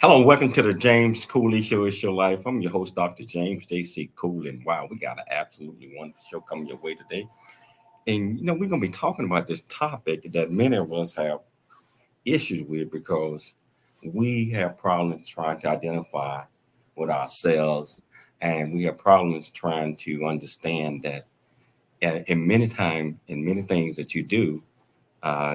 Hello, and welcome to the James Cooley Show. It's your life. I'm your host, Dr. James Stacey Cooley. And wow, we got an absolutely wonderful show coming your way today. And, we're going to be talking about this topic that many of us have issues with because we have problems trying to identify with ourselves. And we have problems trying to understand that in many things that you do,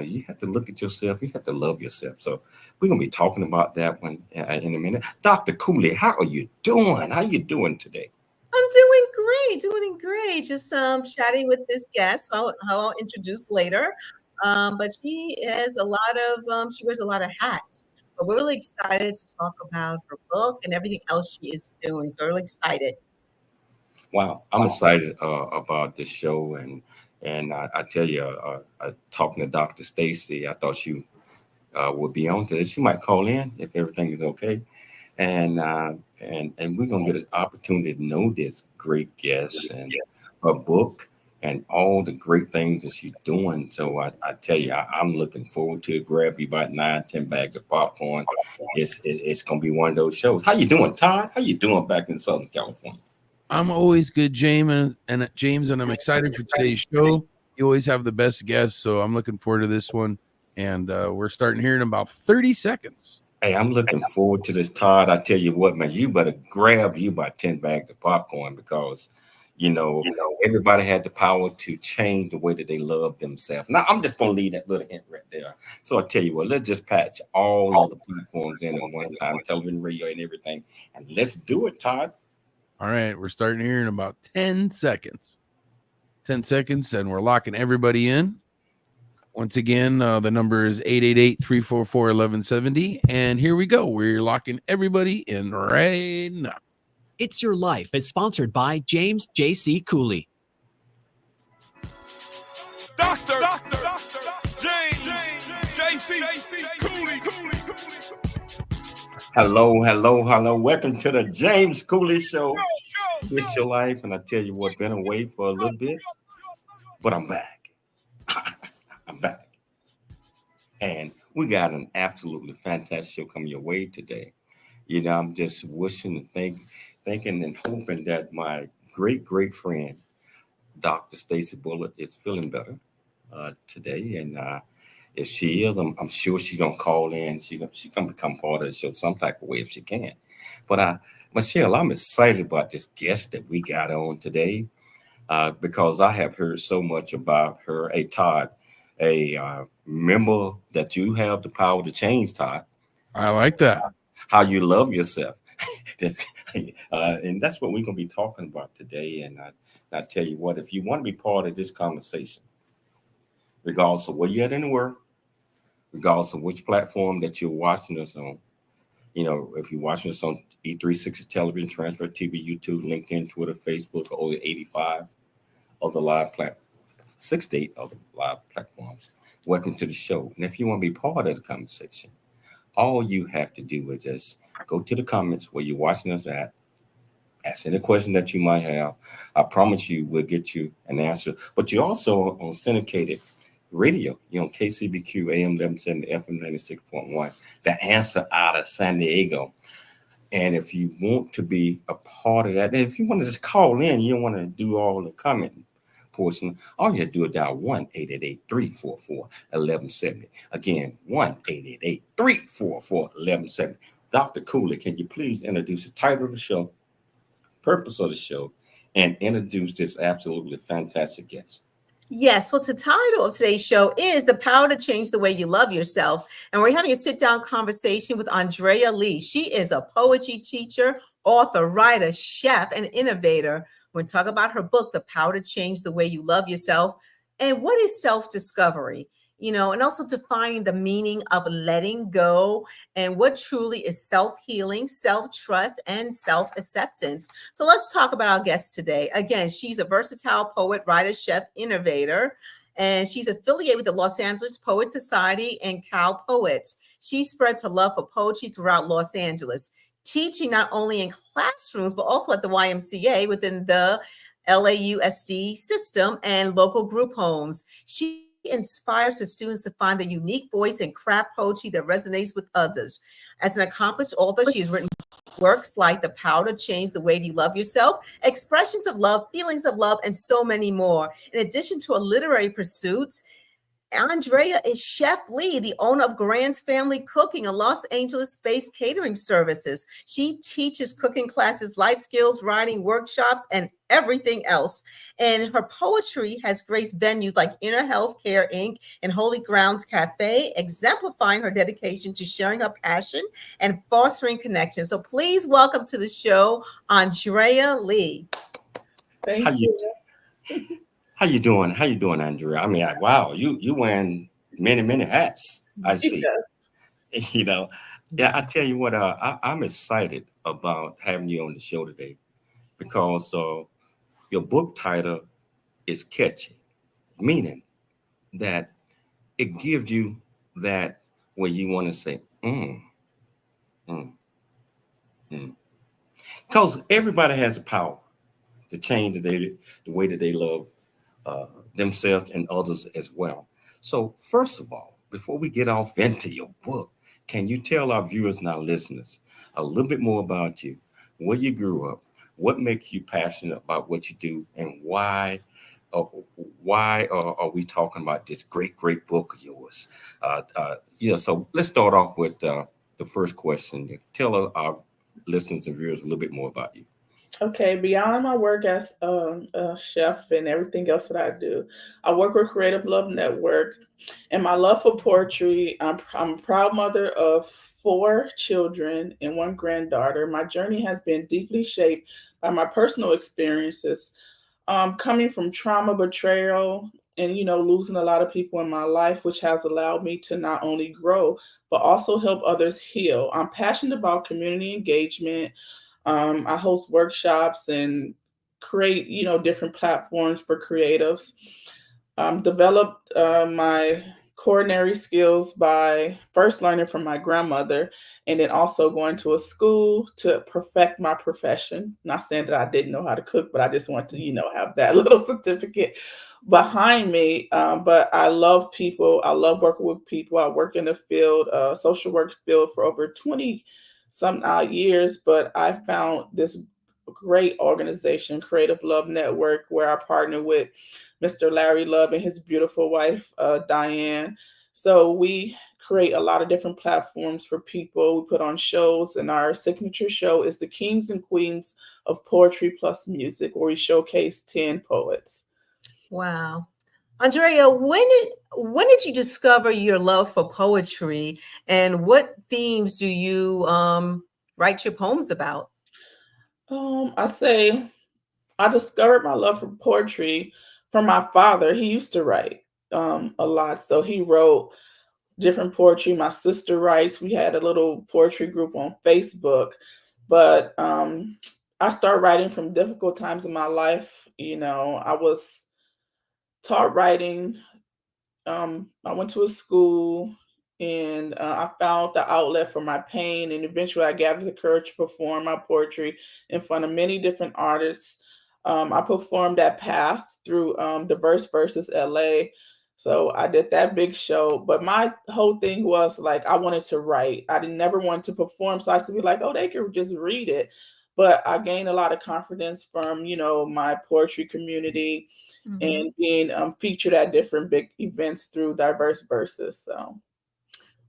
you have to look at yourself. You have to love yourself. So we're going to be talking about that one in a minute. Dr. Cooley, how are you doing? How are you doing today? I'm doing great. Just chatting with this guest, who I'll introduce later. But she has she wears a lot of hats. But we're really excited to talk about her book and everything else she is doing. So we're really excited. Wow, I'm excited about this show. And I tell you, talking to Dr. Stacey, I thought she would be on today. She might call in if everything is okay. And we're going to get an opportunity to know this great guest and her book and all the great things that she's doing. So I tell you, I'm looking forward to it. Grab you about 9-10 bags of popcorn. It's going to be one of those shows. How you doing, Todd? How you doing back in Southern California? I'm always good, James, and I'm excited for today's show. You always have the best guests, so I'm looking forward to this one. And we're starting here in about 30 seconds. Hey, I'm looking forward to this, Todd. I tell you what, man, you better grab you about 10 bags of popcorn because, everybody had the power to change the way that they love themselves. Now, I'm just going to leave that little hint right there. So I tell you what, let's just patch all of the platforms in at one time, television, radio, and everything. And let's do it, Todd. All right, we're starting here in about 10 seconds. 10 seconds, and we're locking everybody in. Once again, the number is 888-344-1170. And here we go. We're locking everybody in right now. It's Your Life is sponsored by James J.C. Cooley. Dr. James J.C. Cooley. Hello. Welcome to the James Cooley Show. It's your life. And I tell you what, been away for a little bit, but I'm back. I'm back. And we got an absolutely fantastic show coming your way today. I'm just wishing and thinking and hoping that my great friend, Dr. Stacey Bulluck, is feeling better today. And if she is, I'm sure she's going to call in. She's going to become part of the show some type of way if she can. But Michelle, I'm excited about this guest that we got on today because I have heard so much about her. Hey, Todd, remember that you have the power to change, Todd. I like that. How you love yourself. And that's what we're going to be talking about today. And I tell you what, if you want to be part of this conversation, regardless of where you're at in the world, regardless of which platform that you're watching us on, if you're watching us on E360 television, Transfer TV, YouTube, LinkedIn, Twitter, Facebook, or over 85 of the live 68 of the live platforms, welcome to the show. And if you want to be part of the conversation, all you have to do is just go to the comments where you're watching us at, ask any question that you might have. I promise you we'll get you an answer. But you're also on syndicated radio, KCBQ AM 1170 FM 96.1, the answer out of San Diego. And if you want to be a part of that, and if you want to just call in, you don't want to do all the comment portion, all you have to do is dial 1-888-344-1170. Again, 1-888-344-1170. Dr. Cooley, can you please introduce the title of the show, purpose of the show, and introduce this absolutely fantastic guest? Yes. Well, the title of today's show is The Power to Change the Way You Love Yourself. And we're having a sit-down conversation with Andrea Lee. She is a poetry teacher, author, writer, chef, and innovator. We're going to talk about her book, The Power to Change the Way You Love Yourself, and what is self-discovery, and also defining the meaning of letting go and what truly is self-healing, self-trust, and self-acceptance. So let's talk about our guest today. Again, she's a versatile poet, writer, chef, innovator, and she's affiliated with the Los Angeles Poet Society and Cal Poets. She spreads her love for poetry throughout Los Angeles, teaching not only in classrooms, but also at the YMCA within the LAUSD system and local group homes. She inspires her students to find the unique voice and craft poetry that resonates with others. As an accomplished author, she has written works like The Power to Change the Way You Love Yourself, Expressions of Love, Feelings of Love, and so many more. In addition to her literary pursuits, Andrea is Chef Lee, the owner of Grand's Family Cooking, a Los Angeles-based catering services. She teaches cooking classes, life skills, writing workshops, and everything else. And her poetry has graced venues like Inner Health Care Inc. and Holy Grounds Cafe, exemplifying her dedication to sharing her passion and fostering connection. So please welcome to the show, Andrea Lee. Thank you. How you doing? How you doing, Andrea? I mean, wow, you wearing many hats. I see. Yes. Yeah. I tell you what, I'm excited about having you on the show today because your book title is catchy, meaning that it gives you that where you want to say, because everybody has the power to change the way that they love themselves and others as well. So first of all, before we get off into your book, can you tell our viewers and our listeners a little bit more about you, where you grew up, what makes you passionate about what you do, and why are we talking about this great book of yours? So let's start off with the first question. Tell our listeners and viewers a little bit more about you. Okay, beyond my work as a chef and everything else that I do, I work with Creative Love Network, and my love for poetry. I'm a proud mother of 4 children and 1 granddaughter. My journey has been deeply shaped by my personal experiences, coming from trauma, betrayal, and losing a lot of people in my life, which has allowed me to not only grow but also help others heal. I'm passionate about community engagement. I host workshops and create, different platforms for creatives. Developed my culinary skills by first learning from my grandmother and then also going to a school to perfect my profession. Not saying that I didn't know how to cook, but I just want to, have that little certificate behind me. But I love people. I love working with people. I work in the field, social work field for over 20 some odd years, but I found this great organization, Creative Love Network, where I partner with Mr. Larry Love and his beautiful wife, Diane. So we create a lot of different platforms for people. We put on shows, and our signature show is the Kings and Queens of Poetry Plus Music, where we showcase 10 poets. Wow. Andrea, when did you discover your love for poetry, and what themes do you write your poems about? I say I discovered my love for poetry from my father. He used to write a lot. So he wrote different poetry. My sister writes. We had a little poetry group on Facebook. But I started writing from difficult times in my life. I was taught writing. I went to a school and I found the outlet for my pain. And eventually I gathered the courage to perform my poetry in front of many different artists. I performed that path through Diverse Versus LA. So I did that big show. But my whole thing was like, I wanted to write. I didn't never want to perform. So I used to be like, oh, they could just read it. But I gained a lot of confidence from, my poetry community and being featured at different big events through Diverse Versus. So,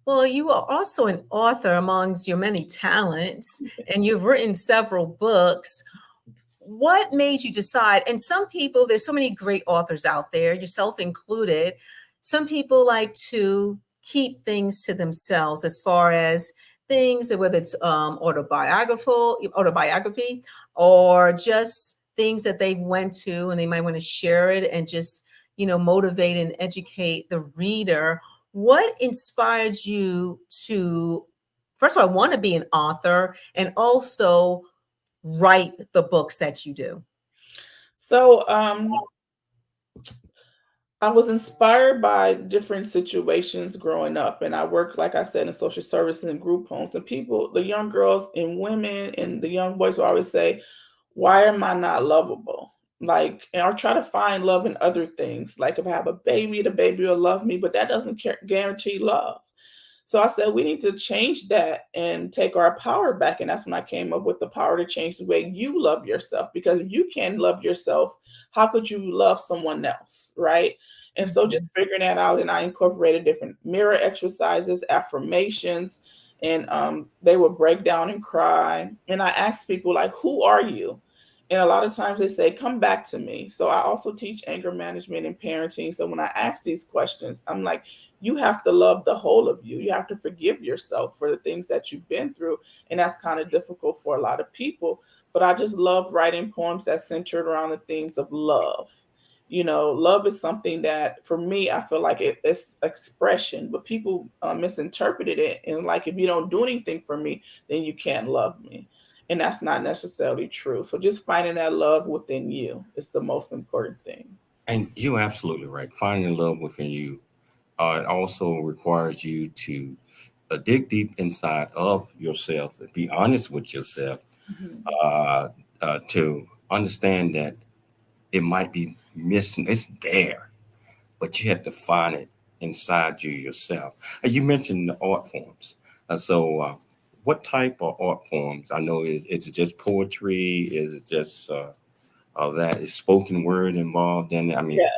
Well, you are also an author amongst your many talents, and you've written several books. What made you decide? And some people, there's so many great authors out there, yourself included. Some people like to keep things to themselves as far as things that whether it's autobiography, or just things that they've went to and they might want to share it and just, motivate and educate the reader. What inspired you to, first of all, want to be an author and also write the books that you do? so I was inspired by different situations growing up, and I worked, like I said, in social services and group homes. And people, the young girls and women, and the young boys will always say, "Why am I not lovable?" Like, and I'll try to find love in other things. Like, if I have a baby, the baby will love me, but that doesn't guarantee love. So I said, we need to change that and take our power back. And that's when I came up with the power to change the way you love yourself. Because if you can't love yourself, how could you love someone else? Right. And so just figuring that out, and I incorporated different mirror exercises, affirmations, and they would break down and cry. And I asked people, like, who are you? And a lot of times they say, come back to me. So I also teach anger management and parenting. So when I ask these questions, I'm like, you have to love the whole of you. You have to forgive yourself for the things that you've been through. And that's kind of difficult for a lot of people. But I just love writing poems that centered around the themes of love. Love is something that for me, I feel like it's expression, but people misinterpreted it. And like, if you don't do anything for me, then you can't love me. And that's not necessarily true. So just finding that love within you is the most important thing. And you're absolutely right. Finding love within you also requires you to dig deep inside of yourself and be honest with yourself, Mhm. to understand that it might be missing. It's there, but you have to find it inside you yourself. And you mentioned the art forms. What type of art forms? I know it's just poetry. Is it just that is spoken word involved in it? I mean, Yeah.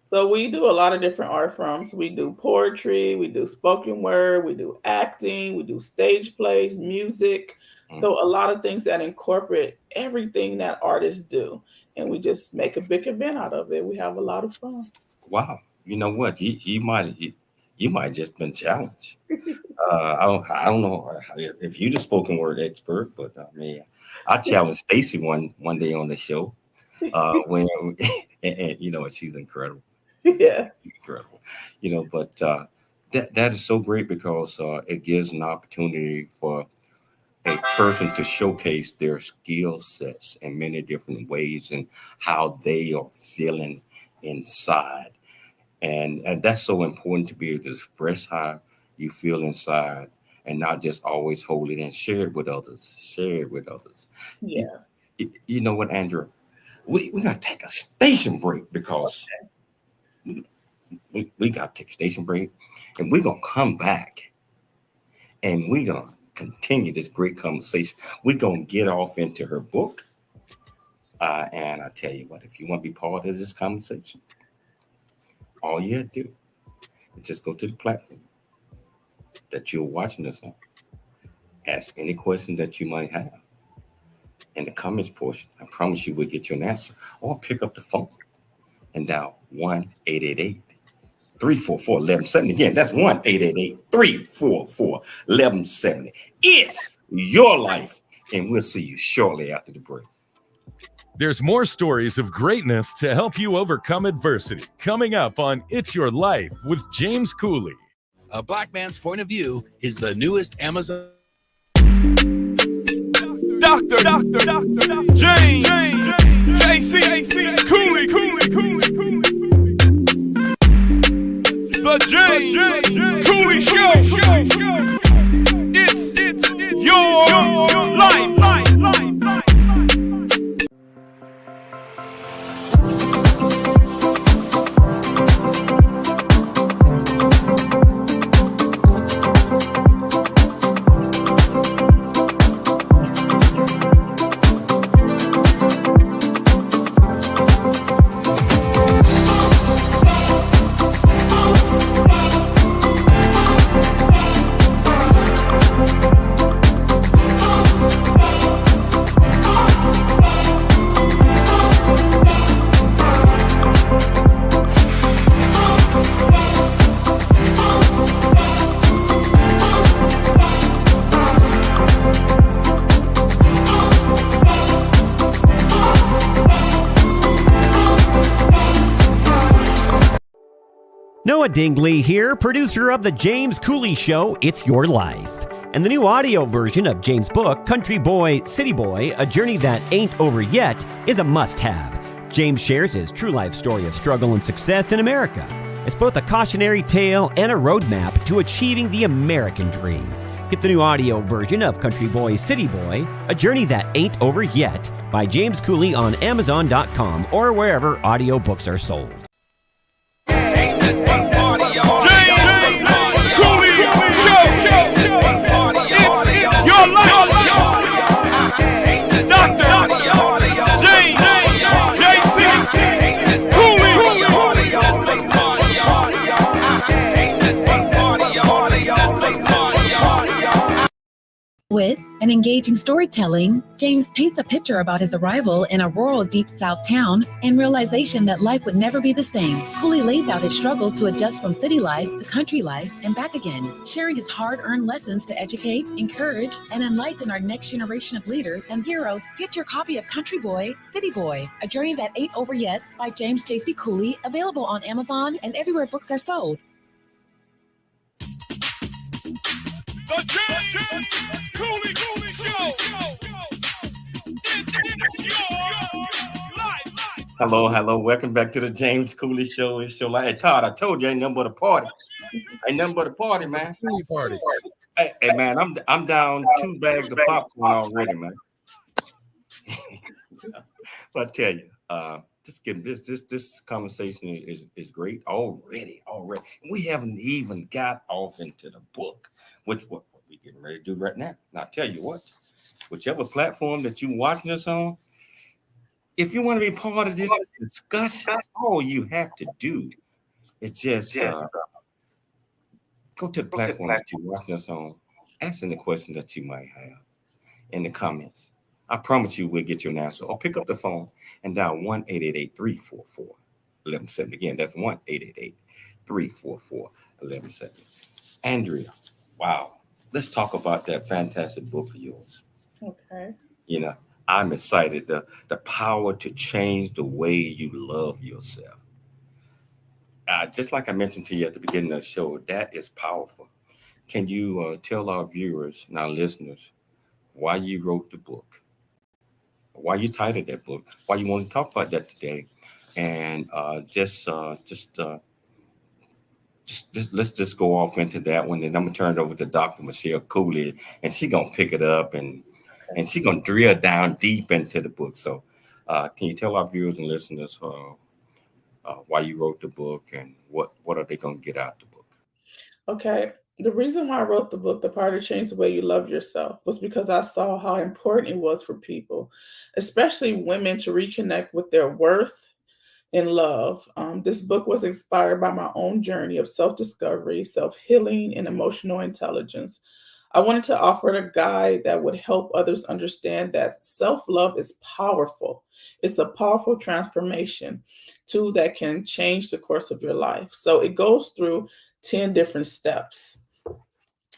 So we do a lot of different art forms. We do poetry, we do spoken word, we do acting, we do stage plays, music. mm, So a lot of things that incorporate everything that artists do. And we just make a big event out of it. We have a lot of fun. wow. You know what? You might just been challenged. I don't know if you're the spoken word expert, but I challenged Stacey one day on the show. When and she's incredible, Yeah. incredible. But that is so great because it gives an opportunity for a person to showcase their skill sets in many different ways and how they are feeling inside. And that's so important to be able to express how you feel inside and not just always hold it and share it with others. Share it with others. You, Yes. you know what, Andrew? We got to take a station break because we got to take a station break and we're going to come back and we're going to continue this great conversation. We're going to get off into her book. And I tell you what, if you want to be part of this conversation, all you have to do is just go to the platform that you're watching us on. Ask any question that you might have in the comments portion. I promise you we'll get you an answer. Or pick up the phone and dial 1-888-344-1170. Again, that's 1-888-344-1170. It's your life And we'll see you shortly after the break. There's more stories of greatness to help you overcome adversity coming up on It's Your Life with James Cooley. A Black Man's Point of View is the newest Amazon. Dr. James JC Cooley. The James Cooley Show. It's your life. Noah Dingley here, producer of The James Cooley Show, It's Your Life. And the new audio version of James' book, Country Boy, City Boy, A Journey That Ain't Over Yet, is a must-have. James shares his true life story of struggle and success in America. It's both a cautionary tale and a roadmap to achieving the American dream. Get the new audio version of Country Boy, City Boy, A Journey That Ain't Over Yet by James Cooley on Amazon.com or wherever audiobooks are sold. With an engaging storytelling, James paints a picture about his arrival in a rural Deep South town and realization that life would never be the same. Cooley lays out his struggle to adjust from city life to country life and back again, sharing his hard-earned lessons to educate, encourage, and enlighten our next generation of leaders and heroes. Get your copy of Country Boy, City Boy, A Journey That Ain't Over Yet by James J.C. Cooley, available on Amazon and everywhere books are sold. The James Cooley Show. It's your life. Hello. Welcome back to the James Cooley Show. It's your life. Hey, Todd, I told you ain't nothing but a party. Ain't nothing but a party, man. Party. Hey, man, I'm down 2 bags of popcorn already, man. But I tell you, just getting this conversation is great already. We haven't even got off into the book, which what we're getting ready to do right now. Now, I tell you what, whichever platform that you're watching us on, if you want to be part of this discussion, all you have to do is just go to the platform that you're watching us on, asking the question that you might have in the comments. I promise you we'll get you an answer. Or pick up the phone and dial 1-888-344-1170. Again, that's 1-888-344-1170. Andrea, wow. Let's talk about that fantastic book of yours. Okay. You know, I'm excited. The power to change the way you love yourself. Just like I mentioned to you at the beginning of the show, that is powerful. Can you tell our viewers and our listeners why you wrote the book, why you titled that book, why you want to talk about that today, and let's just go off into that one, and I'm gonna turn it over to Dr. Michelle Cooley, and she's gonna pick it up and she's gonna drill down deep into the book. So, can you tell our viewers and listeners why you wrote the book and what are they gonna get out the book? Okay. The reason why I wrote the book, The Power to Change the Way You Love Yourself, was because I saw how important it was for people, especially women, to reconnect with their worth and love. This book was inspired by my own journey of self-discovery, self-healing, and emotional intelligence. I wanted to offer a guide that would help others understand that self-love is powerful. It's a powerful transformation tool that can change the course of your life. So it goes through 10 different steps.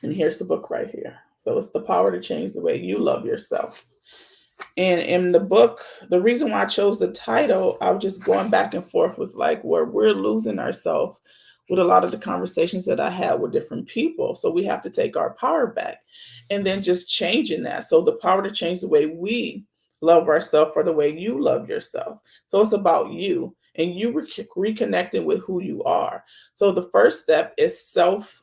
And here's the book right here. So it's the power to change the way you love yourself. And in the book, the reason why I chose the title, I was just going back and forth with like where we're losing ourselves with a lot of the conversations that I had with different people. So we have to take our power back and then just changing that. So the power to change the way we love ourselves or the way you love yourself. So it's about you and you reconnecting with who you are. So the first step is self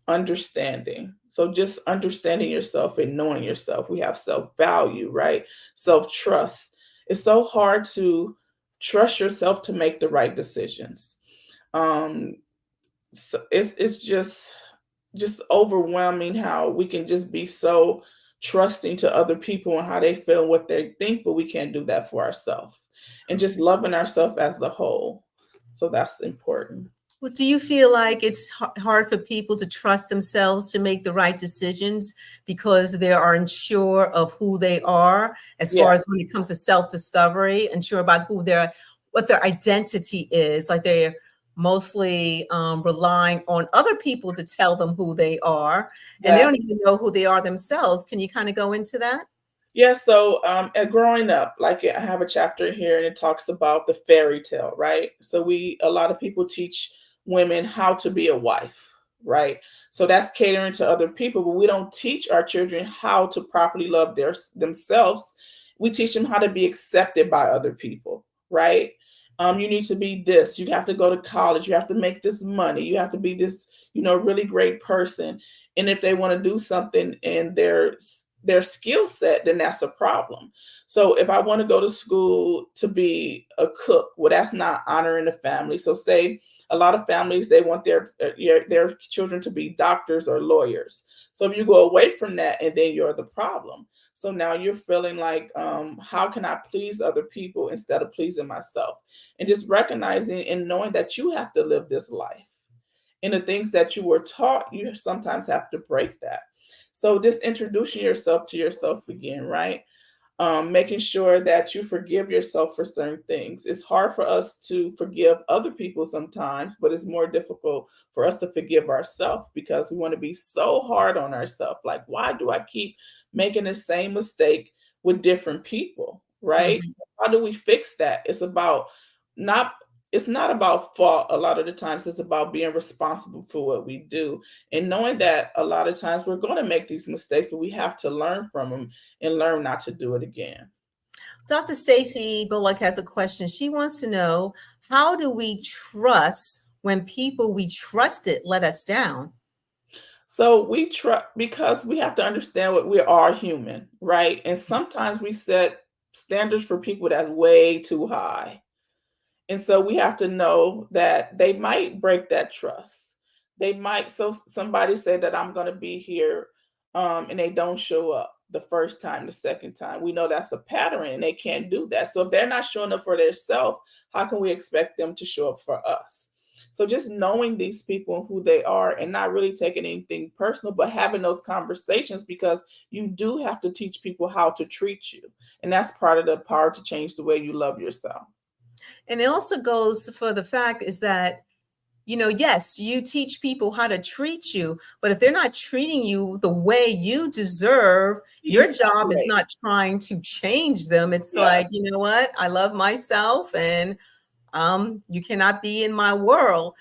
understanding. So just understanding yourself and knowing yourself. We have self-value, right? Self-trust. It's so hard to trust yourself to make the right decisions. Um, so it's just overwhelming how we can just be so trusting to other people and how they feel and what they think, but we can't do that for ourselves. And just loving ourselves as the whole. So that's important. Well, do you feel like it's hard for people to trust themselves to make the right decisions because they are unsure of who they are as far as when it comes to self-discovery, unsure about what their identity is, like they're mostly relying on other people to tell them who they are, and they don't even know who they are themselves. Can you kind of go into that? Yeah, so growing up, like I have a chapter here and it talks about the fairy tale, right? So a lot of people teach women how to be a wife, right? So that's catering to other people, but we don't teach our children how to properly love themselves. We teach them how to be accepted by other people, right? You need to be this, you have to go to college, you have to make this money, you have to be this, really great person. And if they want to do something in their skill set, then that's a problem. So if I want to go to school to be a cook, well, that's not honoring the family. So say a lot of families, they want their children to be doctors or lawyers. So if you go away from that, and then you're the problem. So now you're feeling like, how can I please other people instead of pleasing myself? And just recognizing and knowing that you have to live this life. And the things that you were taught, you sometimes have to break that. So just introducing yourself to yourself again, right? Making sure that you forgive yourself for certain things. It's hard for us to forgive other people sometimes, but it's more difficult for us to forgive ourselves because we want to be so hard on ourselves. Like, why do I keep making the same mistake with different people, right? Mhm. How do we fix that? It's not about fault. A lot of the times it's about being responsible for what we do and knowing that a lot of times we're going to make these mistakes, but we have to learn from them and learn not to do it again. Dr. Stacey Bulluck has a question. She wants to know, how do we trust when people we trusted let us down? So we try because we have to understand what we are human, right? And sometimes we set standards for people that's way too high. And so we have to know that they might break that trust. They might, so somebody say that I'm going to be here, and they don't show up the first time, the second time. We know that's a pattern and they can't do that. So if they're not showing up for themselves, how can we expect them to show up for us? So just knowing these people and who they are and not really taking anything personal, but having those conversations because you do have to teach people how to treat you. And that's part of the power to change the way you love yourself. And it also goes for the fact is that, yes, you teach people how to treat you, but if they're not treating you the way you deserve, your job is not trying to change them. It's like, you know what? I love myself and you cannot be in my world.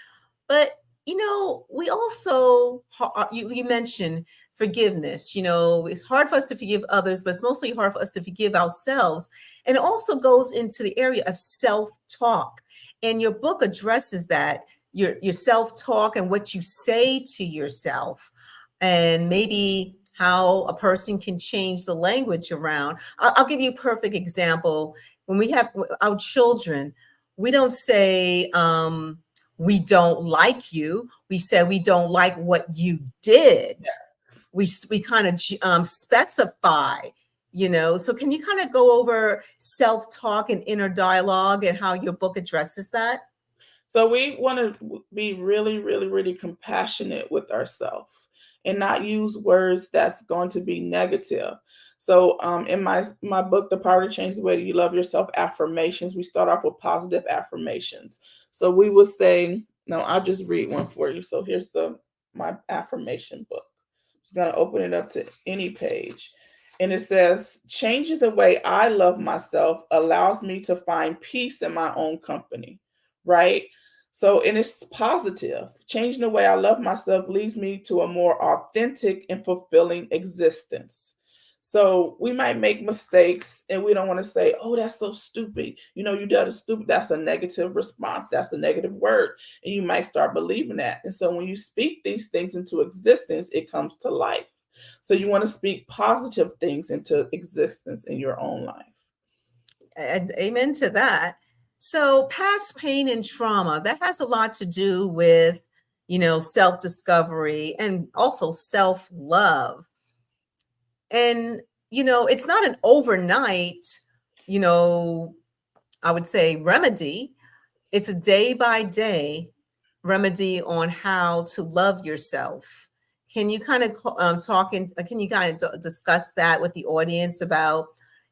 But, we also, you mentioned forgiveness. It's hard for us to forgive others, but it's mostly hard for us to forgive ourselves. And it also goes into the area of self-talk. And your book addresses that, your self-talk and what you say to yourself, and maybe how a person can change the language around. I'll give you a perfect example. When we have our children, we don't say, we don't like you. We said we don't like what you did. We kind of specify, So can you kind of go over self-talk and inner dialogue and how your book addresses that? So we want to be really, really, really compassionate with ourselves and not use words that's going to be negative. So in my book, The Power to Change the Way You Love Yourself, affirmations, we start off with positive affirmations. So we will say, no, I'll just read one for you. So here's my affirmation book. It's going to open it up to any page. And it says, changing the way I love myself allows me to find peace in my own company, right? So, and it's positive. Changing the way I love myself leads me to a more authentic and fulfilling existence. So we might make mistakes and we don't want to say, oh, that's so stupid. You know, you done a stupid. That's a negative response. That's a negative word. And you might start believing that. And so when you speak these things into existence, it comes to life. So you want to speak positive things into existence in your own life. And amen to that. So past pain and trauma, that has a lot to do with, self-discovery and also self-love. And, it's not an overnight, I would say remedy. It's a day by day remedy on how to love yourself. Can you kind of discuss that with the audience about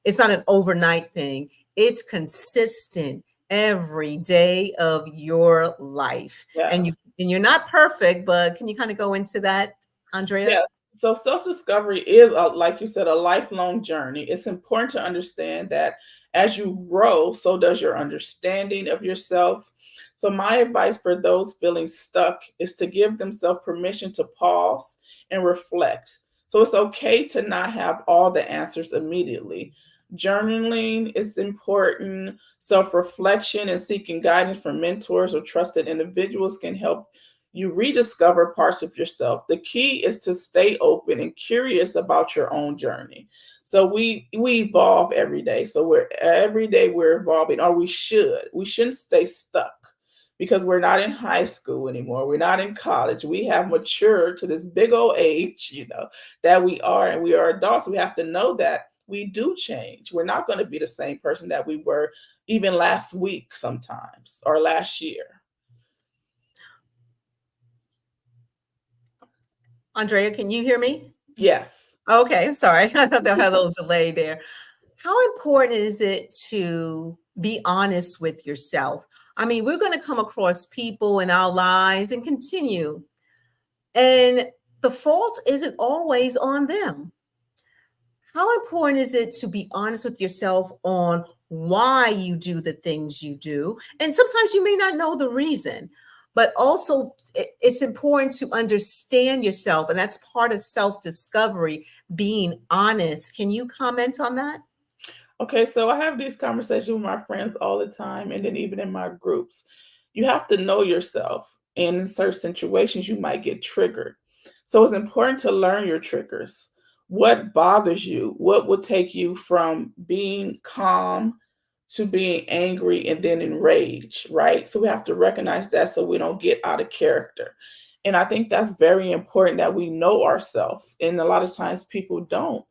it's not an overnight thing. It's consistent every day of your life. Yes. And you're not perfect, but can you kind of go into that, Andrea? Yes. So self-discovery is, like you said, a lifelong journey. It's important to understand that as you grow, so does your understanding of yourself. So my advice for those feeling stuck is to give themselves permission to pause and reflect. So it's okay to not have all the answers immediately. Journaling is important. Self-reflection and seeking guidance from mentors or trusted individuals can help you rediscover parts of yourself. The key is to stay open and curious about your own journey. So we evolve every day. So every day we're evolving, or we should. We shouldn't stay stuck because we're not in high school anymore. We're not in college. We have matured to this big old age, that we are, and we are adults. We have to know that we do change. We're not going to be the same person that we were even last week sometimes, or last year. Andrea, can you hear me? Yes. Okay, sorry. I thought there had a little delay there. How important is it to be honest with yourself? I mean, we're going to come across people in our lives and continue. And the fault isn't always on them. How important is it to be honest with yourself on why you do the things you do? And sometimes you may not know the reason, but also it's important to understand yourself. And that's part of self-discovery, being honest. Can you comment on that? Okay, so I have these conversations with my friends all the time, and then even in my groups. You have to know yourself, and in certain situations, you might get triggered. So it's important to learn your triggers. What bothers you? What will take you from being calm to being angry and then enraged, right? So we have to recognize that so we don't get out of character. And I think that's very important that we know ourselves. And a lot of times people don't.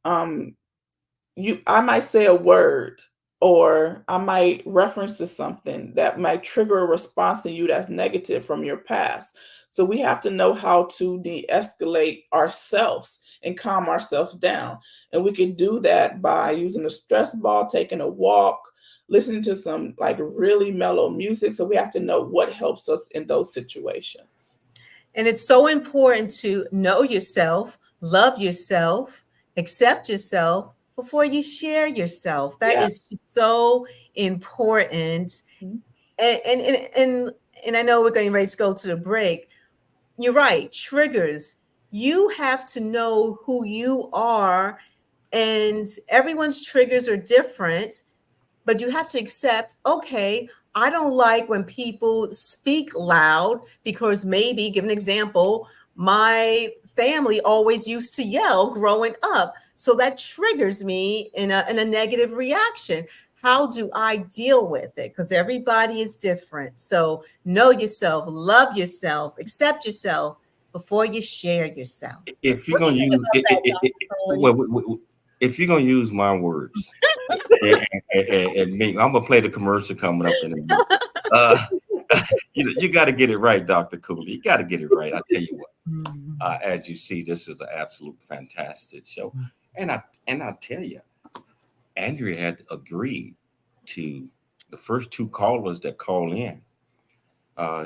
I might say a word, or I might reference to something that might trigger a response in you that's negative from your past. So we have to know how to de-escalate ourselves and calm ourselves down. And we can do that by using a stress ball, taking a walk, listening to some like really mellow music. So we have to know what helps us in those situations. And it's so important to know yourself, love yourself, accept yourself before you share yourself. That is so important. And I know we're getting ready to go to the break. You're right. Triggers. You have to know who you are, and everyone's triggers are different, but you have to accept, okay, I don't like when people speak loud because maybe, give an example, my family always used to yell growing up. So that triggers me in a negative reaction. How do I deal with it? Because everybody is different. So know yourself, love yourself, accept yourself before you share yourself. If you're going to use if you're going to use my words, and me, I'm gonna play the commercial coming up in a minute. You got to get it right, Dr. Cooley. You got to get it right. I tell you what. As you see, this is an absolute fantastic show, and I tell you, Andrea had agreed to the first two callers that call in.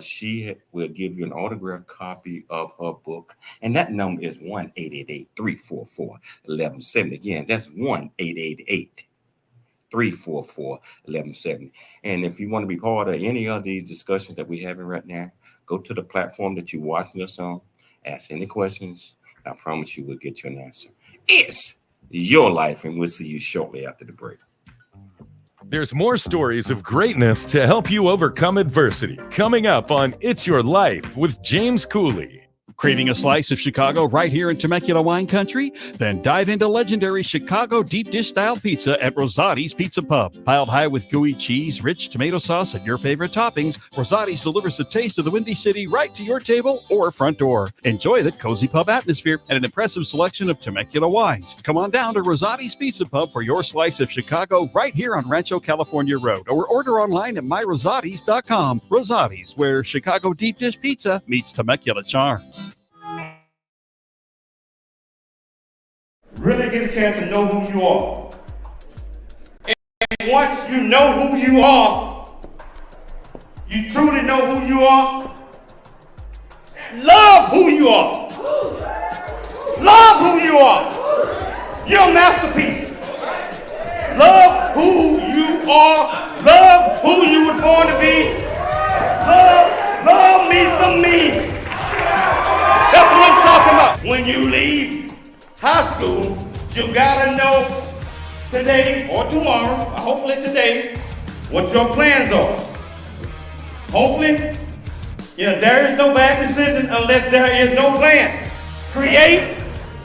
She will give you an autographed copy of her book. And that number is 1-888-344-1170. Again, that's 1-888-344-1170. And if you want to be part of any of these discussions that we're having right now, go to the platform that you're watching us on, ask any questions. I promise you we'll get you an answer. It's your life, and we'll see you shortly after the break. There's more stories of greatness to help you overcome adversity coming up on It's Your Life with James Cooley. Craving a slice of Chicago right here in Temecula wine country? Then dive into legendary Chicago deep dish style pizza at Rosati's Pizza Pub. Piled high with gooey cheese, rich tomato sauce, and your favorite toppings, Rosati's delivers the taste of the Windy City right to your table or front door. Enjoy the cozy pub atmosphere and an impressive selection of Temecula wines. Come on down to Rosati's Pizza Pub for your slice of Chicago right here on Rancho California Road, or order online at myrosatis.com. Rosati's, where Chicago deep dish pizza meets Temecula charm. Really get a chance to know who you are. And once you know who you are, you truly know who you are, love who you are. Love who you are. You're a masterpiece. Love who you are. Love who you were born to be. Love me some me. That's what I'm talking about. When you leave high school, you gotta know today or tomorrow, or hopefully today, what your plans are. Hopefully, there is no bad decision unless there is no plan. Create,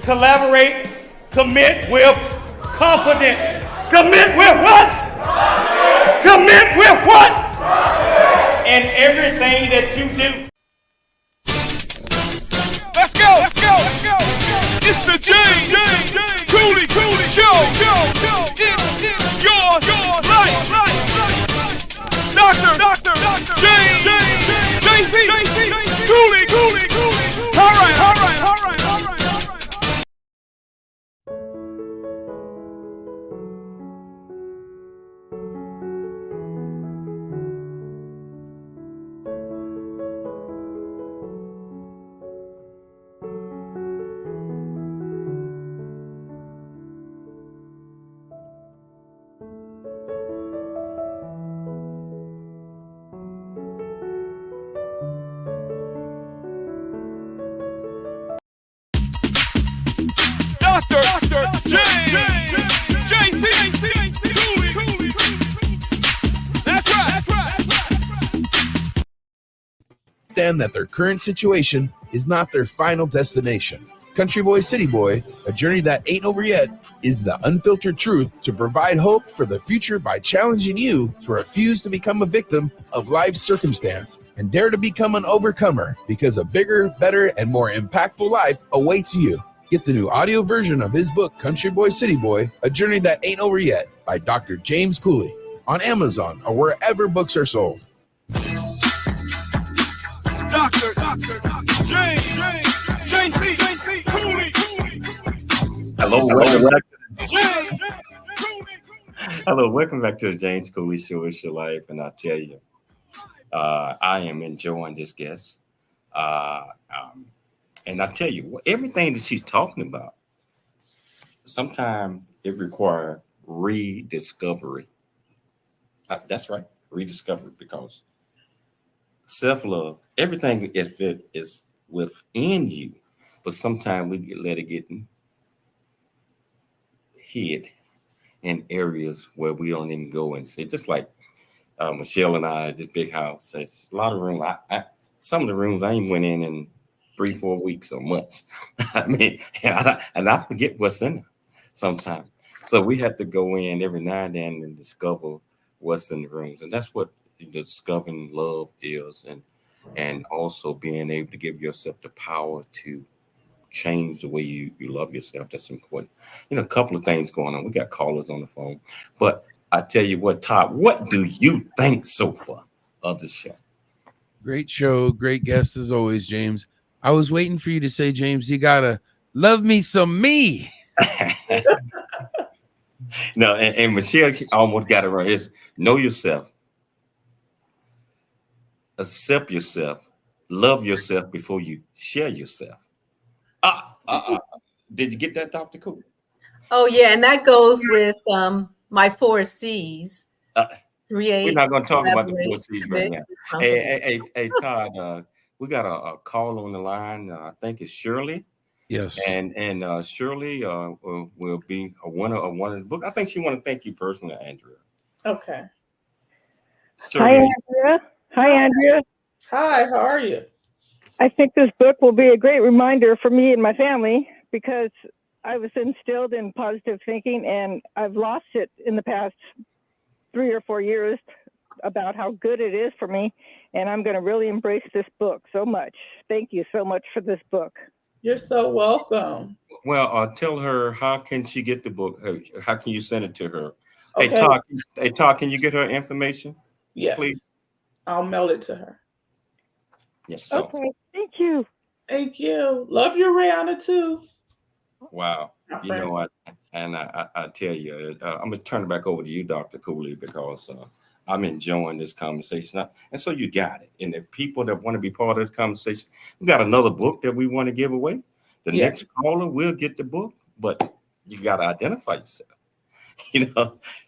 collaborate, commit with confidence. Commit with what? Commit with what? And everything that you do. Let's go, let's go, let's go. It's the James Cooley Show. It's your life. Dr. James Cooley. All right. Dr. James Cooley. That's right. Understand that their current situation is not their final destination. Country Boy, City Boy, a journey that ain't over yet, is the unfiltered truth to provide hope for the future by challenging you to refuse to become a victim of life's circumstance and dare to become an overcomer, because a bigger, better, and more impactful life awaits you. Get the new audio version of his book, Country Boy, City Boy, A Journey That Ain't Over Yet, by Dr. James Cooley, on Amazon or wherever books are sold. Dr. James Cooley. Hello, welcome back to the James Cooley Show. It's your life, and I tell you, I am enjoying this guest. And I tell you, everything that she's talking about, sometimes it requires rediscovery. That's right, rediscovery, because self-love, everything if it is within you, but sometimes we let it get hid in areas where we don't even go and see. Just like Michelle and I, this big house, there's a lot of rooms. Some of the rooms I ain't went in 3-4 weeks or months. I mean, and I forget what's in them sometimes. So we have to go in every now and then and discover what's in the rooms. And that's what discovering love is, and also being able to give yourself the power to change the way you love yourself. That's important. A couple of things going on. We got callers on the phone. But I tell you what, Todd, what do you think so far of the show? Great show. Great guest as always, James. I was waiting for you to say, James, you gotta love me some me. No, and Michelle almost got it right. It's know yourself. accept yourself, love yourself before you share yourself. Did you get that, Dr. Cool? Oh yeah, and that goes with my 4 C's. We're Create, not going to talk about the collaborate, 4 C's right commit, now. compromise. Hey, Todd, we got a call on the line. I think it's Shirley. Yes. And Shirley will be a winner of one of the book. I think she want to thank you personally, Andrea. Okay. Shirley, Hi, Andrea. Hi, Andrea. Hi, how are you? I think this book will be a great reminder for me and my family because I was instilled in positive thinking and I've lost it in the past 3 or 4 years about how good it is for me. And I'm going to really embrace this book so much. Thank you so much for this book. You're so welcome. Well, tell her, how can she get the book? How can you send it to her? Okay. Hey, Todd, can you get her information? Yes. Please. I'll mail it to her. Yes. So. Okay. Thank you. Thank you. Love you, Rihanna, too. Wow. You know what? And I tell you, I'm going to turn it back over to you, Dr. Cooley, because I'm enjoying this conversation. And so you got it. And the people that want to be part of this conversation, we got another book that we want to give away. The next caller will get the book, but you got to identify yourself.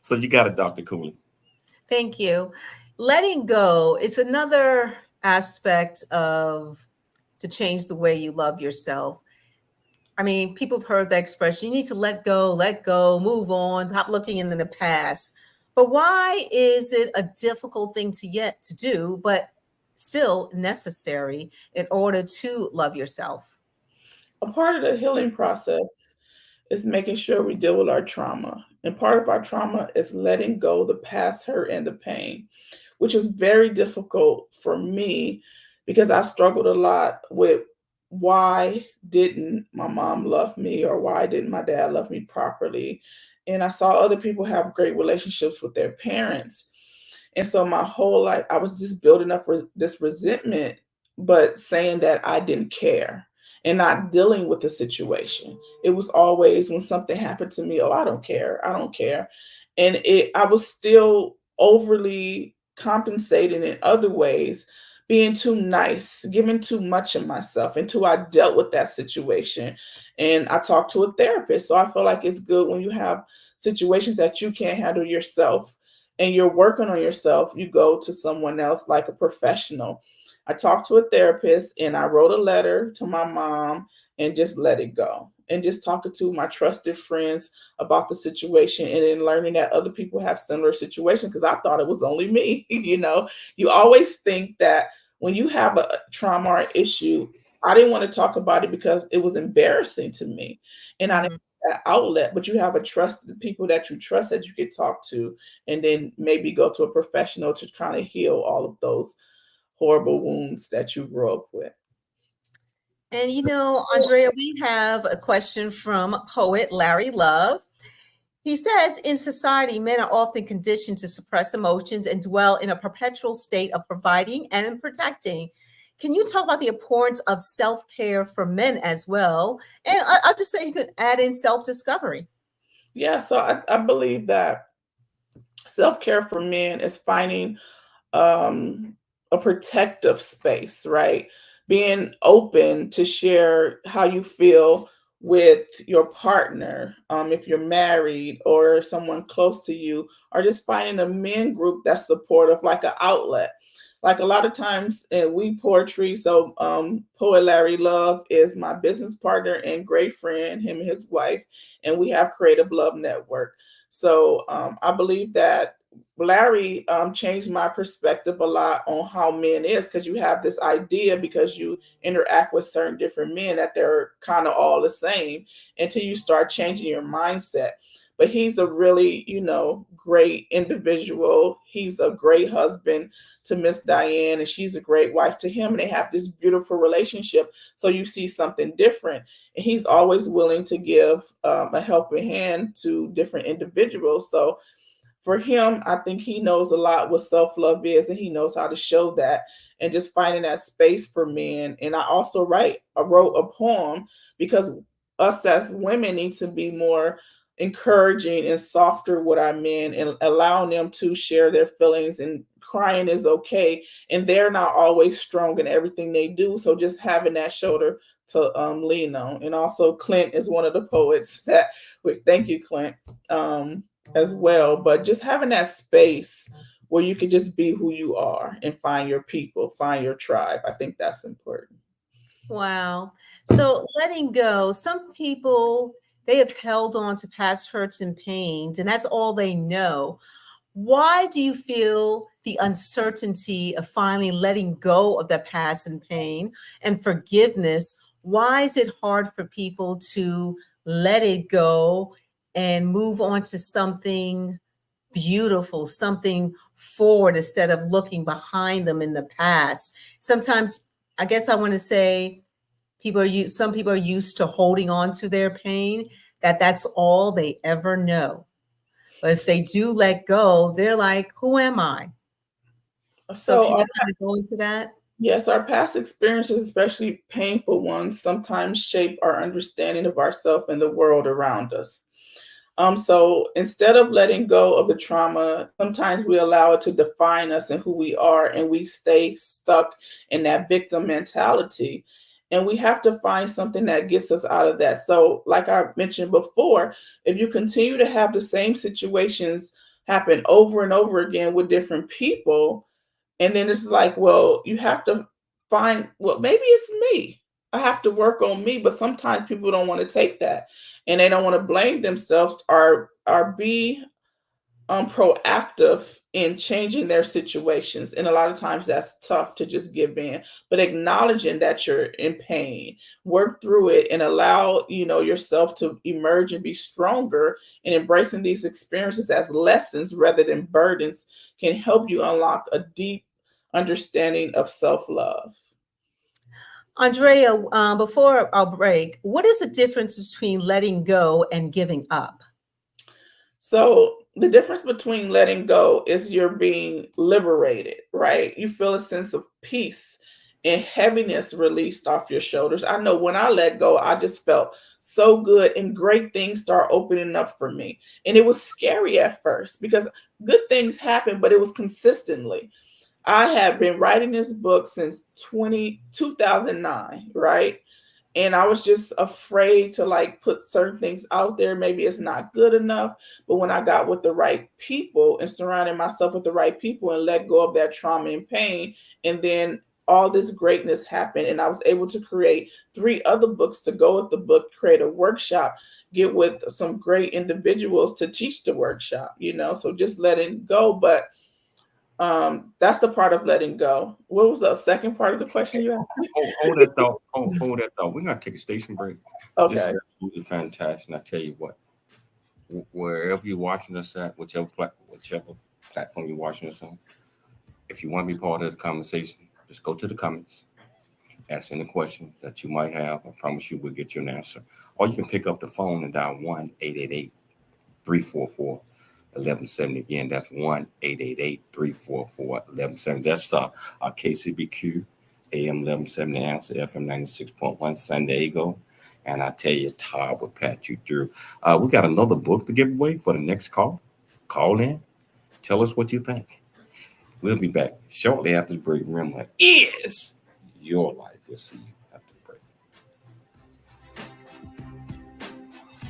So you got it, Dr. Cooley. Thank you. Letting go is another aspect of to change the way you love yourself. I mean, people have heard that expression, you need to let go, move on, stop looking in the past. But why is it a difficult thing to do, but still necessary in order to love yourself? A part of the healing process is making sure we deal with our trauma. And part of our trauma is letting go the past hurt and the pain, which is very difficult for me because I struggled a lot with why didn't my mom love me or why didn't my dad love me properly. And I saw other people have great relationships with their parents. And so my whole life, I was just building up this resentment, but saying that I didn't care and not dealing with the situation. It was always when something happened to me, oh, I don't care. I don't care. And I was still overly compensating in other ways, being too nice, giving too much of myself until I dealt with that situation. And I talked to a therapist. So I feel like it's good when you have situations that you can't handle yourself and you're working on yourself, you go to someone else like a professional. I talked to a therapist and I wrote a letter to my mom and just let it go. And just talking to my trusted friends about the situation and then learning that other people have similar situations because I thought it was only me. You always think that when you have a trauma or issue, I didn't want to talk about it because it was embarrassing to me. And I didn't have that outlet, but you have a trusted people that you trust that you could talk to and then maybe go to a professional to kind of heal all of those horrible wounds that you grew up with. And Andrea, we have a question from poet Larry Love. He says, in society, men are often conditioned to suppress emotions and dwell in a perpetual state of providing and protecting. Can you talk about the importance of self-care for men as well? And I'll just say you could add in self-discovery. Yeah, so I believe that self-care for men is finding a protective space, right? Being open to share how you feel with your partner, if you're married or someone close to you, or just finding a men group that's supportive, like an outlet. Like a lot of times we poetry, so poet Larry Love is my business partner and great friend, him and his wife, and we have Creative Love Network. So I believe that Larry changed my perspective a lot on how men is, because you have this idea because you interact with certain different men that they're kind of all the same until you start changing your mindset. But he's a really, great individual. He's a great husband to Miss Diane, and she's a great wife to him. And they have this beautiful relationship. So you see something different. And he's always willing to give a helping hand to different individuals. So for him, I think he knows a lot what self-love is, and he knows how to show that, and just finding that space for men. And I also wrote a poem because us as women need to be more encouraging and softer with our men and allowing them to share their feelings and crying is okay, and they're not always strong in everything they do. So just having that shoulder to lean on. And also Clint is one of the poets that, thank you, Clint, as well. But just having that space where you can just be who you are and find your people, find your tribe. I think that's important. Wow. So letting go, some people, they have held on to past hurts and pains, and that's all they know. Why do you feel the uncertainty of finally letting go of that past and pain and forgiveness? Why is it hard for people to let it go and move on to something beautiful, something forward, instead of looking behind them in the past? Sometimes, I guess I want to say, some people are used to holding on to their pain, that's all they ever know. But if they do let go, they're like, who am I? So can you kind of go into that? Yes, our past experiences, especially painful ones, sometimes shape our understanding of ourselves and the world around us. So instead of letting go of the trauma, sometimes we allow it to define us and who we are, and we stay stuck in that victim mentality. And we have to find something that gets us out of that. So like I mentioned before, if you continue to have the same situations happen over and over again with different people, and then it's like, well, you have to find, well, maybe it's me. I have to work on me. But sometimes people don't want to take that, and they don't want to blame themselves or be proactive in changing their situations. And a lot of times that's tough to just give in, but acknowledging that you're in pain, work through it, and allow, yourself to emerge and be stronger, and embracing these experiences as lessons rather than burdens can help you unlock a deep understanding of self-love. Andrea, before our break, what is the difference between letting go and giving up? So the difference between letting go is you're being liberated, right? You feel a sense of peace and heaviness released off your shoulders. I know when I let go, I just felt so good, and great things start opening up for me. And it was scary at first because good things happen, but it was consistently. I have been writing this book since 2009, right? And I was just afraid to put certain things out there. Maybe it's not good enough. But when I got with the right people and surrounded myself with the right people and let go of that trauma and pain, and then all this greatness happened. And I was able to create 3 other books to go with the book, create a workshop, get with some great individuals to teach the workshop, so just letting go. But that's the part of letting go. What was the second part of the question you asked? Hold that thought. Hold that thought. We're gonna take a station break. Okay. This is absolutely fantastic. And I tell you what, wherever you're watching us at, whichever platform you're watching us on, if you want to be part of the conversation, just go to the comments, ask any questions that you might have. I promise you we'll get you an answer. Or you can pick up the phone and dial 1-888-344-1170. Again, that's 1-888-344-1170. That's our KCBQ, AM 1170 Answer, FM 96.1 San Diego. And I tell you, Todd will pat you through. We got another book to give away for the next call. Call in. Tell us what you think. We'll be back shortly after the break. Remember, is your life. We'll see you after the break.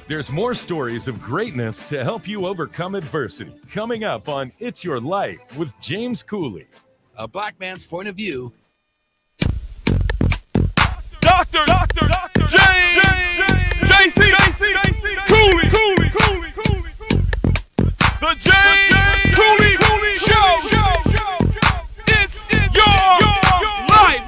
There's more stories of greatness to help you overcome adversity. Coming up on It's Your Life with James Cooley. A black man's point of view. Dr. James J.C. Cooley. The James Cooley Show. It's your life.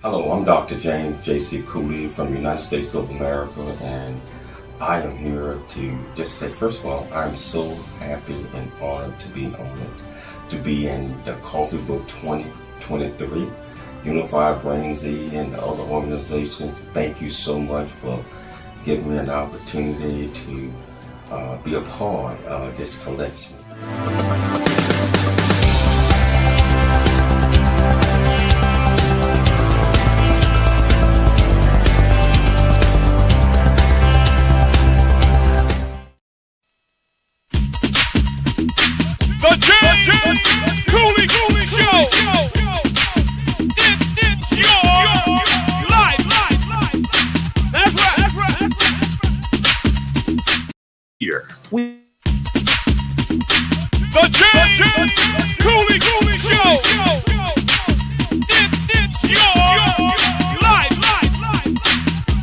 Hello, I'm Dr. James J.C. Cooley from the United States of America, and I am here to just say, first of all, I'm so happy and honored to be on it, to be in the Coffee Book 2020 2023. Unified Brain Z and the other organizations, thank you so much for giving me an opportunity to be a part of this collection. The James Cooley Show. It's your life. That's right. Here. The James Cooley Show. It's your life.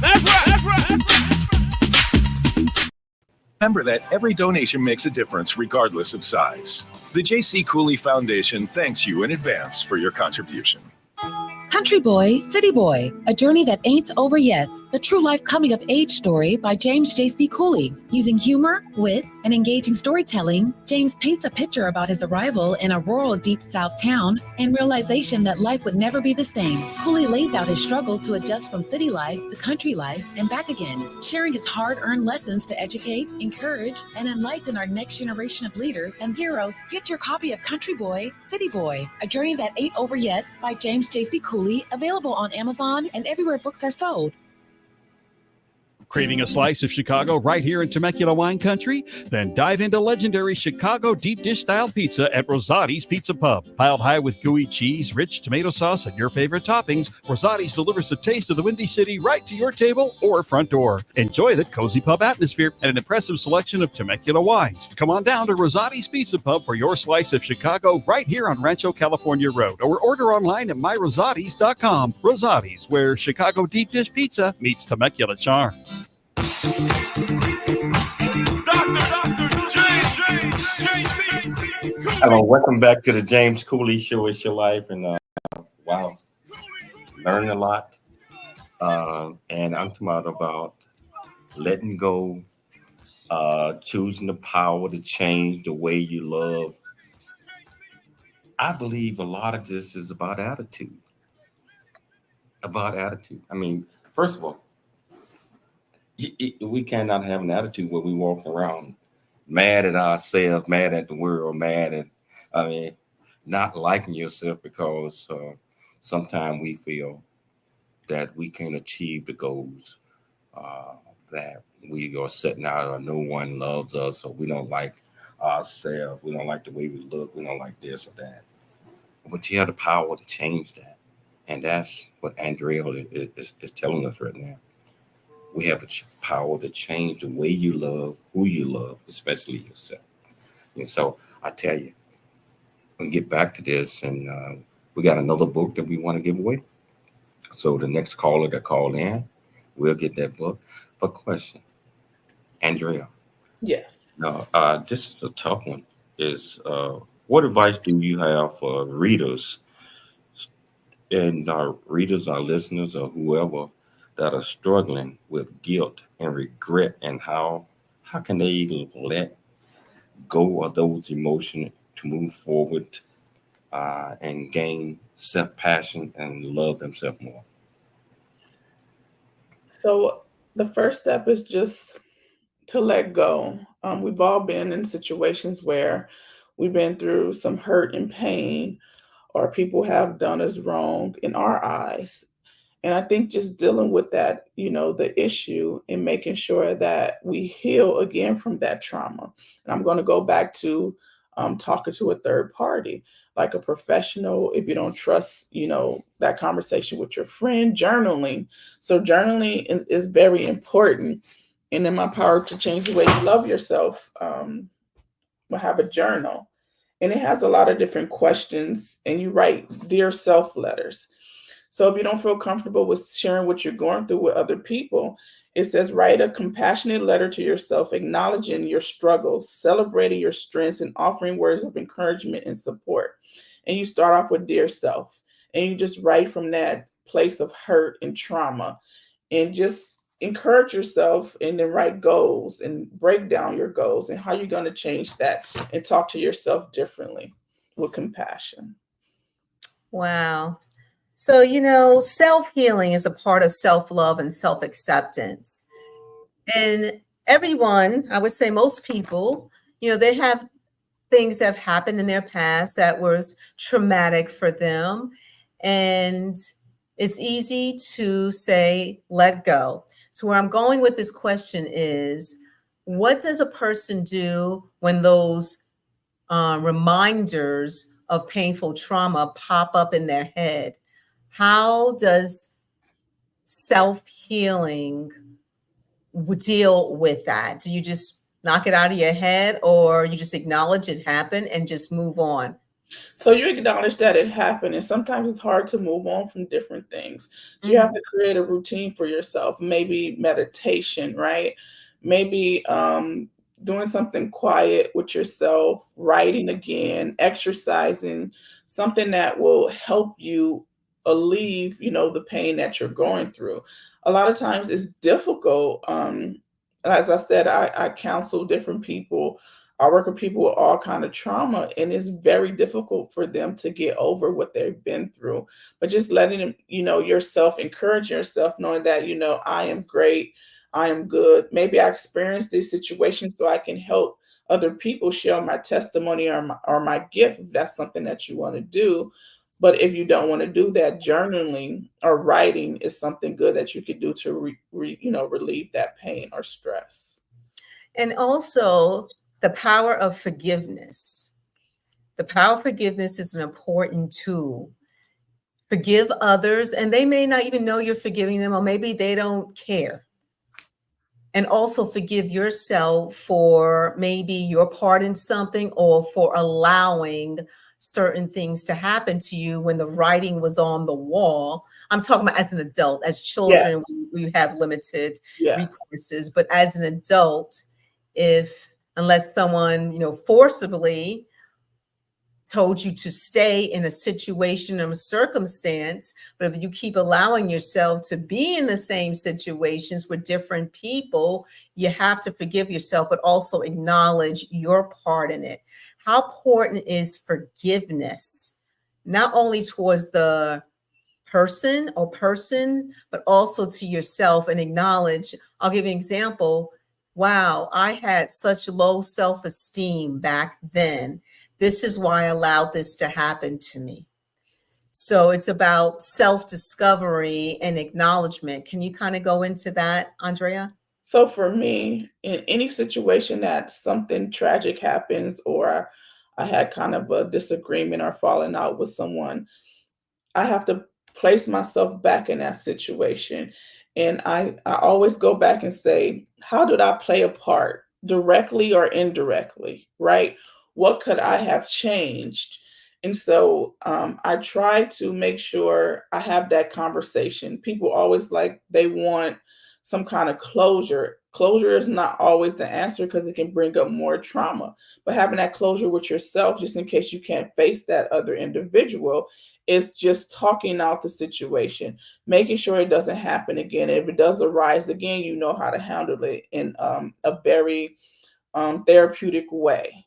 That's right. Remember that every donation makes a difference regardless of size. The J.C. Cooley Foundation thanks you in advance for your contribution. Country Boy, City Boy, a journey that ain't over yet. The true life coming of age story by James J.C. Cooley. Using humor, wit, and engaging storytelling, James paints a picture about his arrival in a rural deep south town and realization that life would never be the same. Cooley lays out his struggle to adjust from city life to country life and back again, sharing his hard-earned lessons to educate, encourage, and enlighten our next generation of leaders and heroes. Get your copy of Country Boy, City Boy, a journey that ain't over yet by James J.C. Cooley, available on Amazon and everywhere books are sold. Craving a slice of Chicago right here in Temecula wine country? Then dive into legendary Chicago deep dish style pizza at Rosati's Pizza Pub. Piled high with gooey cheese, rich tomato sauce, and your favorite toppings, Rosati's delivers the taste of the Windy City right to your table or front door. Enjoy the cozy pub atmosphere and an impressive selection of Temecula wines. Come on down to Rosati's Pizza Pub for your slice of Chicago right here on Rancho California Road, or order online at myrosatis.com. Rosati's, where Chicago deep dish pizza meets Temecula charm. Hello, welcome back to the James Cooley Show. It's your life, and wow, learned a lot. And I'm talking about letting go, choosing the power to change the way you love. I believe a lot of this is about attitude. I mean, first of all, we cannot have an attitude where we walk around mad at ourselves, mad at the world, not liking yourself because sometimes we feel that we can't achieve the goals that we are setting out, or no one loves us, or we don't like ourselves, we don't like the way we look, we don't like this or that. But you have the power to change that. And that's what Andrea is telling us right now. We have the power to change the way you love, who you love, especially yourself. And so I tell you, we'll get back to this, and we got another book that we want to give away. So the next caller that called in, we'll get that book. But question, Andrea. Yes. Now, this is a tough one. What advice do you have for readers, and our readers, our listeners, or whoever that are struggling with guilt and regret, and how can they let go of those emotions to move forward and gain self-passion and love themselves more? So the first step is just to let go. We've all been in situations where we've been through some hurt and pain, or people have done us wrong in our eyes. And I think just dealing with that, the issue, and making sure that we heal again from that trauma. And I'm going to go back to talking to a third party, like a professional. If you don't trust, that conversation with your friend, journaling. So journaling is very important. And in my power to change the way you love yourself, we'll have a journal. And it has a lot of different questions, and you write dear self letters. So if you don't feel comfortable with sharing what you're going through with other people, it says write a compassionate letter to yourself, acknowledging your struggles, celebrating your strengths, and offering words of encouragement and support. And you start off with dear self, and you just write from that place of hurt and trauma, and just encourage yourself, and then write goals and break down your goals and how you're going to change that, and talk to yourself differently with compassion. Wow. So, self-healing is a part of self-love and self-acceptance. And everyone, I would say most people, they have things that have happened in their past that was traumatic for them. And it's easy to say, let go. So, where I'm going with this question is, what does a person do when those reminders of painful trauma pop up in their head? How does self healing deal with that? Do you just knock it out of your head, or you just acknowledge it happened and just move on? So you acknowledge that it happened, and sometimes it's hard to move on from different things. So you have Mhm. to create a routine for yourself, maybe meditation, right? Maybe doing something quiet with yourself, writing again, exercising, something that will help you alleviate, the pain that you're going through. A lot of times it's difficult. As I said, I counsel different people. I work with people with all kind of trauma, and it's very difficult for them to get over what they've been through. But just letting them, yourself, encourage yourself, knowing that, I am great, I am good. Maybe I experienced these situations so I can help other people share my testimony or my gift, if that's something that you want to do. But if you don't want to do that, journaling or writing is something good that you could do to relieve that pain or stress. And also the power of forgiveness. The power of forgiveness is an important tool. Forgive others, and they may not even know you're forgiving them, or maybe they don't care. And also forgive yourself for maybe your part in something, or for allowing certain things to happen to you when the writing was on the wall. I'm talking about as an adult. As Yes, children, we have limited yes. recourses, but as an adult, if unless someone, forcibly told you to stay in a situation or a circumstance, but if you keep allowing yourself to be in the same situations with different people, you have to forgive yourself, but also acknowledge your part in it. How important is forgiveness, not only towards the person or person, but also to yourself, and acknowledge? I'll give you an example. Wow, I had such low self esteem back then. This is why I allowed this to happen to me. So it's about self discovery and acknowledgement. Can you kind of go into that, Andrea? So for me, in any situation that something tragic happens, or I had kind of a disagreement or falling out with someone, I have to place myself back in that situation. And I always go back and say, how did I play a part, directly or indirectly, right? What could I have changed? And so I try to make sure I have that conversation. People always they want some kind of closure. Closure is not always the answer because it can bring up more trauma. But having that closure with yourself, just in case you can't face that other individual, is just talking out the situation, making sure it doesn't happen again. If it does arise again, you know how to handle it in a very therapeutic way.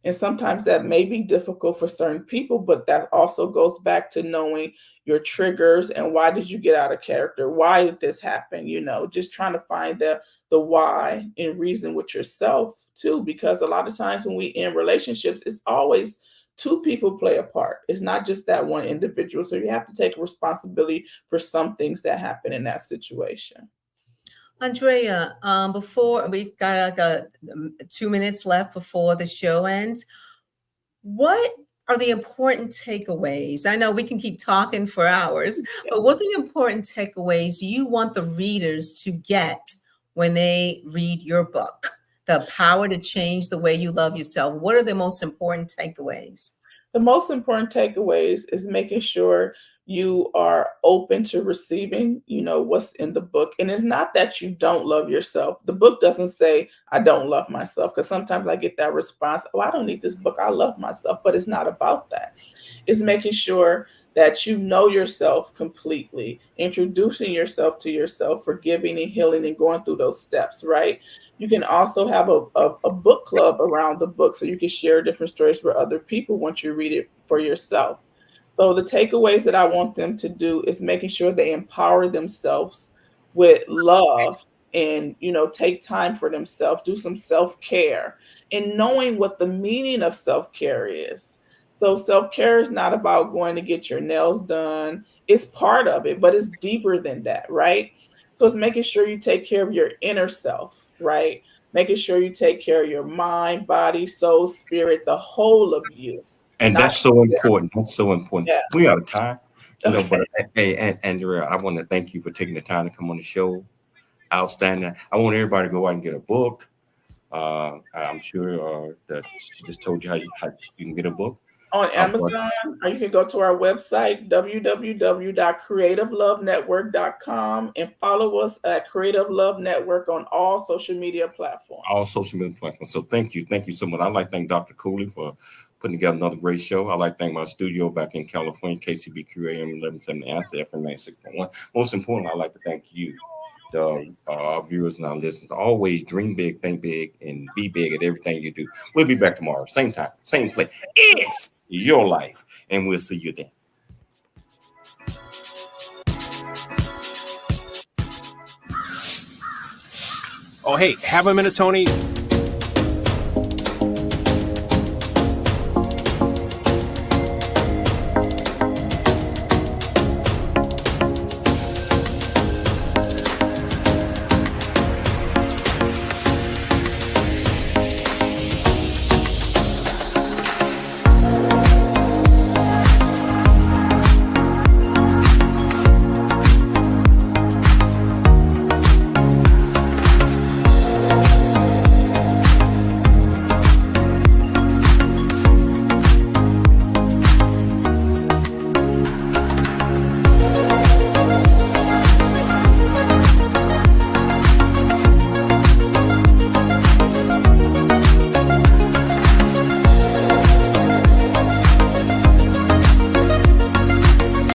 And sometimes that may be difficult for certain people, but that also goes back to knowing your triggers and why did you get out of character? Why did this happen? Just trying to find the why and reason with yourself too, because a lot of times when we in relationships, it's always two people play a part. It's not just that one individual. So you have to take responsibility for some things that happen in that situation. Andrea, before we've got like 2 minutes left before the show ends, what are the important takeaways? I know we can keep talking for hours, but what are the important takeaways you want the readers to get when they read your book, The Power to Change the Way You Love Yourself? What are the most important takeaways? The most important takeaways is making sure you are open to receiving, what's in the book. And it's not that you don't love yourself. The book doesn't say, I don't love myself, because sometimes I get that response, oh, I don't need this book. I love myself. But it's not about that. It's making sure that you know yourself completely, introducing yourself to yourself, forgiving and healing and going through those steps, right? You can also have a book club around the book so you can share different stories with other people once you read it for yourself. So the takeaways that I want them to do is making sure they empower themselves with love and, take time for themselves, do some self-care, and knowing what the meaning of self-care is. So self-care is not about going to get your nails done. It's part of it, but it's deeper than that, right? So it's making sure you take care of your inner self, right? Making sure you take care of your mind, body, soul, spirit, the whole of you. And Not that's so important. That's so important. Yeah. We out of time. Okay. But hey, Andrea, I want to thank you for taking the time to come on the show. Outstanding. I want everybody to go out and get a book. I'm sure that she just told you how you can get a book. On Amazon, or you can go to our website, www.creativelovenetwork.com, and follow us at Creative Love Network on all social media platforms. All social media platforms. So thank you so much. I'd like to thank Dr. Cooley for putting together another great show. I'd like to thank my studio back in California, KCBQ AM 1170 Answer FM 96.1. Most importantly, I'd like to thank you, our viewers and our listeners. Always dream big, think big, and be big at everything you do. We'll be back tomorrow, same time, same place. It's your life, and we'll see you then. Oh, hey, have a minute, Tony.